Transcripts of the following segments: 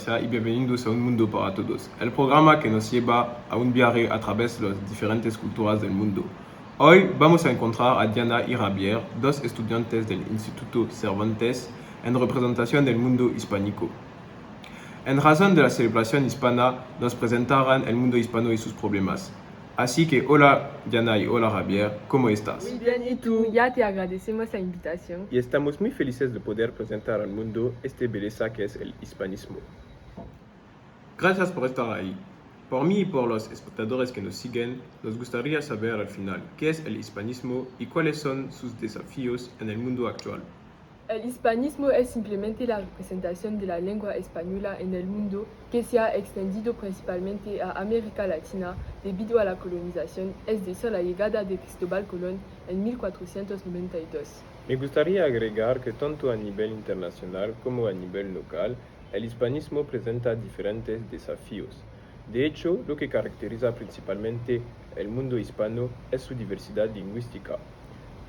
gracias y bienvenidos a Un Mundo para Todos, el programa que nos lleva a un viaje a través de las diferentes culturas del mundo. Hoy vamos a encontrar a Diana y Javier, dos estudiantes del Instituto Cervantes en representación del mundo hispánico. En razón de la celebración hispana, nos presentarán el mundo hispano y sus problemas. Así que hola Diana y hola Javier, ¿cómo estás? Muy bien, ¿y tú? Ya te agradecemos la invitación. Y estamos muy felices de poder presentar al mundo esta belleza que es el hispanismo. Gracias por estar ahí. Por mí y por los espectadores que nos siguen, nos gustaría saber al final qué es el hispanismo y cuáles son sus desafíos en el mundo actual. El hispanismo es simplemente la representación de la lengua española en el mundo que se ha extendido principalmente a América Latina debido a la colonización, es decir, la llegada de Cristóbal Colón en 1492. Me gustaría agregar que tanto a nivel internacional como a nivel local, el hispanismo presenta diferentes desafíos. De hecho, lo que caracteriza principalmente el mundo hispano es su diversidad lingüística.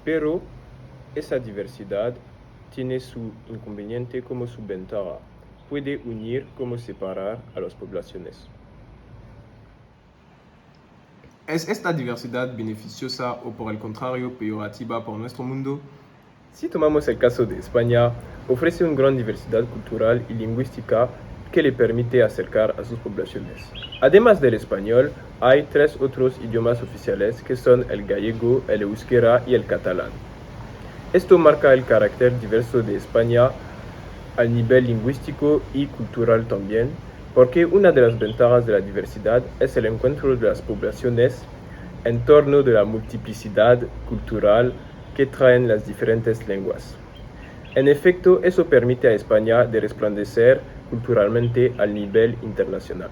Pero esa diversidad tiene su inconveniente como su ventaja. Puede unir como separar a las poblaciones. ¿Es esta diversidad beneficiosa o por el contrario peyorativa por nuestro mundo? Si tomamos el caso de España, ofrece una gran diversidad cultural y lingüística que le permite acercar a sus poblaciones. Además del español, hay 3 otros idiomas oficiales que son el gallego, el euskera y el catalán. Esto marca el carácter diverso de España al nivel lingüístico y cultural también, porque una de las ventajas de la diversidad es el encuentro de las poblaciones en torno de la multiplicidad cultural que traen las diferentes lenguas. En efecto, eso permite a España de resplandecer culturalmente al nivel internacional.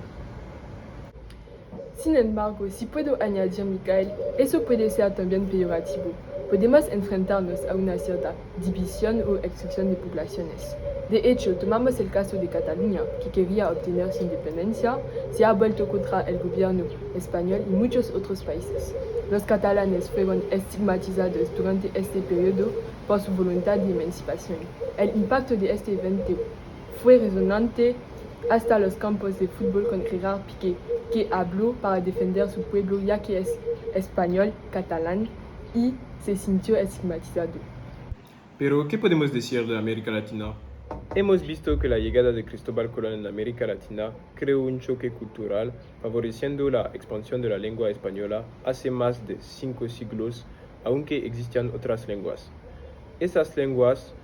Sin embargo, si puedo añadir, Michael, eso puede ser también peyorativo. Podemos enfrentarnos a una cierta división o exclusión de poblaciones. De hecho, tomamos el caso de Cataluña, que quería obtener su independencia, se ha vuelto contra el gobierno español y muchos otros países. Los catalanes fueron estigmatizados durante este periodo por su voluntad de emancipación. El impacto de este evento fue resonante hasta los campos de fútbol con Gerard Piqué, que habló para defender su pueblo ya que es español, catalán y se sintió estigmatizado. Pero, ¿qué podemos decir de América Latina? Hemos visto que la llegada de Cristóbal Colón en América Latina creó un choque cultural, favoreciendo la expansión de la lengua española hace más de 5 siglos, aunque existían otras lenguas. Esas lenguas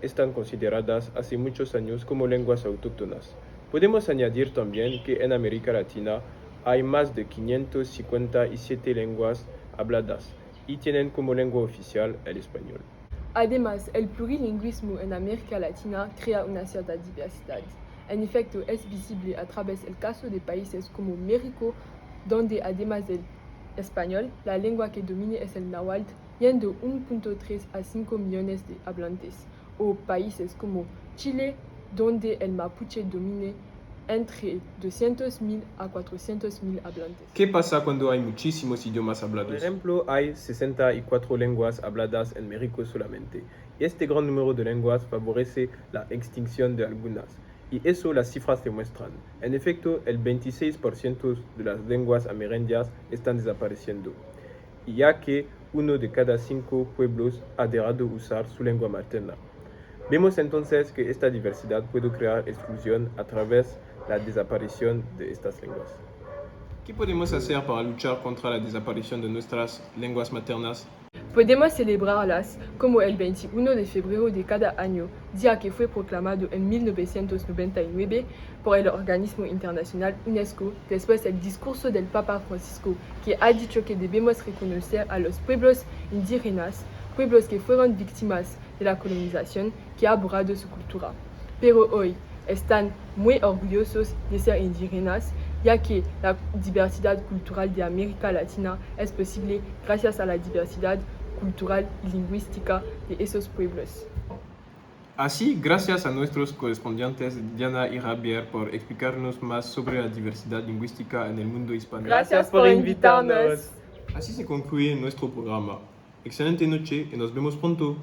están consideradas hace muchos años como lenguas autóctonas. Podemos añadir también que en América Latina hay más de 557 lenguas habladas y tienen como lengua oficial el español. Además, el plurilingüismo en América Latina crea una cierta diversidad. En efecto, es visible a través del caso de países como México, donde además del español, la lengua que domina es el náhuatl, yendo 1.3 a 5 millones de hablantes, o países como Chile, donde el mapuche domina entre 200.000 a 400.000 hablantes. ¿Qué pasa cuando hay muchísimos idiomas hablados? Por ejemplo, hay 64 lenguas habladas en México solamente, y este gran número de lenguas favorece la extinción de algunas, y eso las cifras demuestran. En efecto, el 26% de las lenguas amerindias están desapareciendo, y ya que 1 de cada 5 pueblos ha dejado de usar su lengua materna. Vemos entonces que esta diversidad puede crear exclusión a través de la desaparición de estas lenguas. ¿Qué podemos hacer para luchar contra la desaparición de nuestras lenguas maternas? Podemos celebrarlas como el 21 de febrero de cada año, día que fue proclamado en 1999 por el organismo internacional UNESCO después del discurso del Papa Francisco, que ha dicho que debemos reconocer a los pueblos indígenas, pueblos que fueron víctimas de la colonización que ha borrado su cultura. Pero hoy están muy orgullosos de ser indígenas, ya que la diversidad cultural de América Latina es posible gracias a la diversidad cultural y lingüística de esos pueblos. Así, gracias a nuestros correspondientes Diana y Javier por explicarnos más sobre la diversidad lingüística en el mundo hispano. Gracias por invitarnos. Así se concluye nuestro programa. Excelente noche y nos vemos pronto.